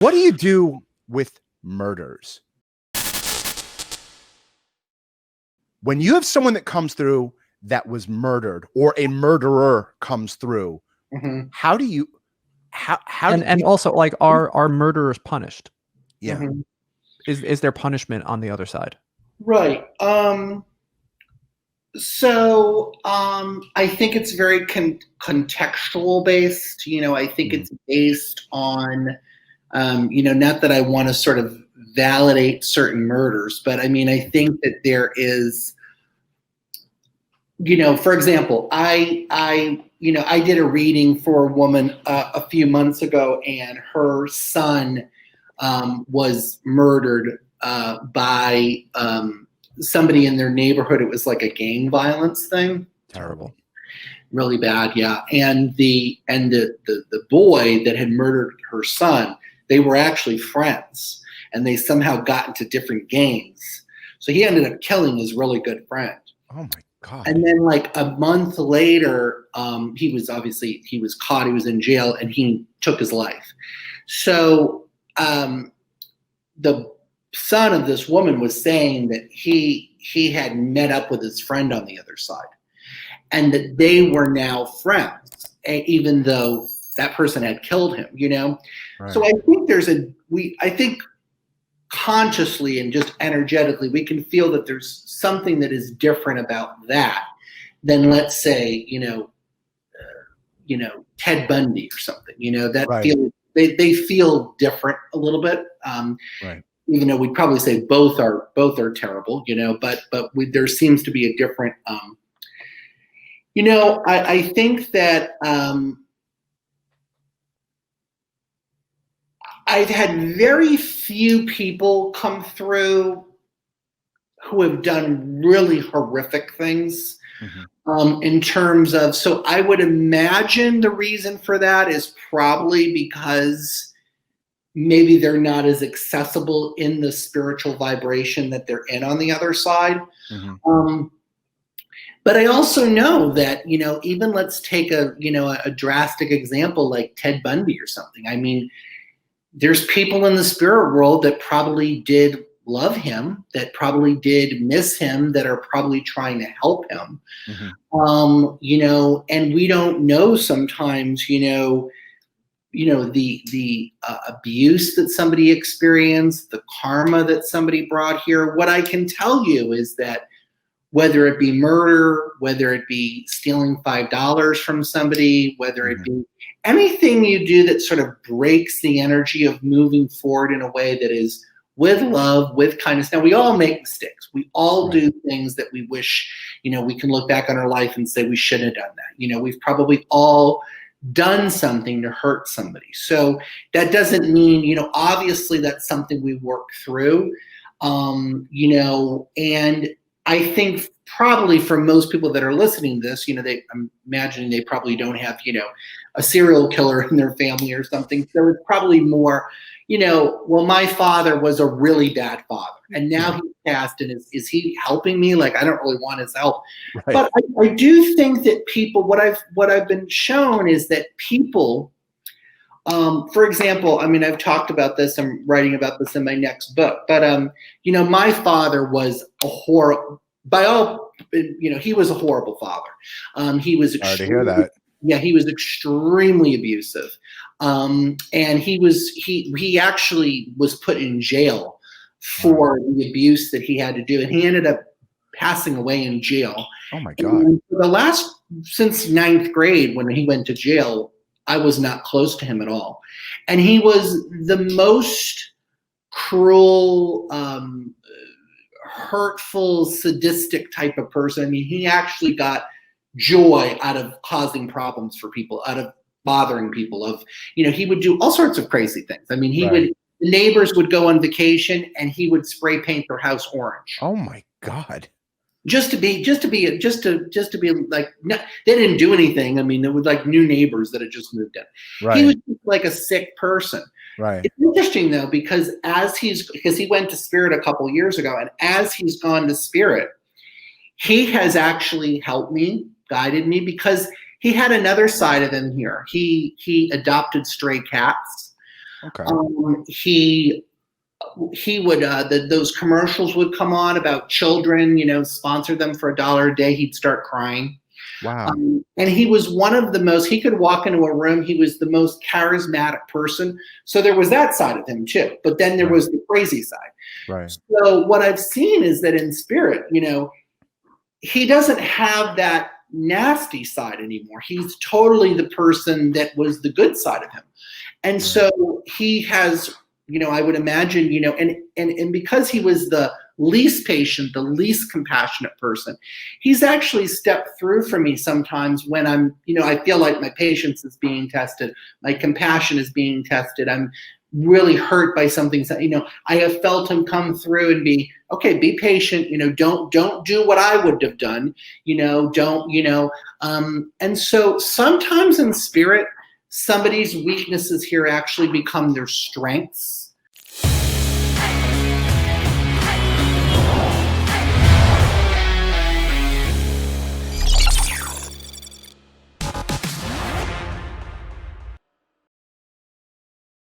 What do you do with murders? When you have someone that comes through that was murdered, or a murderer comes through, how do you, and also, like, are murderers punished? Yeah. Is there punishment on the other side? Right. So I think it's very contextual based. I think it's based on, not that I want to sort of validate certain murders, but I mean, I think that there is, for example, I did a reading for a woman a few months ago, and her son was murdered by somebody in their neighborhood. It was like a gang violence thing. Terrible. Really bad, yeah. And the boy that had murdered her son, they were actually friends, and they somehow got into different gangs. So he ended up killing his really good friend. Oh my God. And then like a month later, he was caught, he was in jail, and he took his life. So the son of this woman was saying that he had met up with his friend on the other side, and that they were now friends, even though that person had killed him, Right. So I think I think consciously and just energetically, we can feel that there's something that is different about that than, let's say, Ted Bundy or something, that Right. they feel different a little bit. Right. Even though we'd probably say both are terrible, but there seems to be a different, I think that I've had very few people come through who have done really horrific things. In terms of, so I would imagine the reason for that is probably because maybe they're not as accessible in the spiritual vibration that they're in on the other side. But I also know that, even let's take a drastic example like Ted Bundy or something. I mean, there's people in the spirit world that probably did love him, that probably did miss him, that are probably trying to help him. And we don't know sometimes, the abuse that somebody experienced, the karma that somebody brought here. What I can tell you is that whether it be murder, whether it be stealing $5 from somebody, whether it be anything you do that sort of breaks the energy of moving forward in a way that is with love, with kindness. Now, we all make mistakes. We all do things that we wish, we can look back on our life and say we shouldn't have done that. We've probably all done something to hurt somebody. So that doesn't mean, obviously that's something we work through, and I think probably for most people that are listening to this, I'm imagining they probably don't have, a serial killer in their family or something. So it's probably more, well, my father was a really bad father, and now he's passed, and is he helping me? Like, I don't really want his help. Right. But I do think that people, what I've been shown is that people, for example, I mean, I've talked about this, I'm writing about this in my next book, but, my father was a horrible, he was a horrible father. He was Sorry to hear that. Yeah, he was extremely abusive. And he actually was put in jail for the abuse that he had to do. And he ended up passing away in jail. Oh my God. And since 9th grade, when he went to jail, I was not close to him at all. And he was the most cruel, hurtful, sadistic type of person. I mean, he actually got joy out of causing problems for people, out of bothering people, he would do all sorts of crazy things. I mean, the neighbors would go on vacation and he would spray paint their house orange. Oh my God. Just to be like, no, they didn't do anything. I mean, there were like new neighbors that had just moved in. Right. He was just like a sick person. Right. It's interesting though, because he went to Spirit a couple years ago, and as he's gone to Spirit, he has actually helped me, guided me, because he had another side of him here. He adopted stray cats. Okay. He would those commercials would come on about children, sponsor them for $1 a day. He'd start crying. Wow. And he was one of the most, he could walk into a room. He was the most charismatic person. So there was that side of him too. But then there was the crazy side. Right. So what I've seen is that in spirit, he doesn't have that nasty side anymore. He's totally the person that was the good side of him. And so he has, I would imagine, and because he was the least patient, the least compassionate person, he's actually stepped through for me sometimes when I'm, I feel like my patience is being tested, my compassion is being tested. I'm really hurt by something. I have felt him come through and be, okay, be patient, don't do what I would have done, and so sometimes in spirit, somebody's weaknesses here actually become their strengths.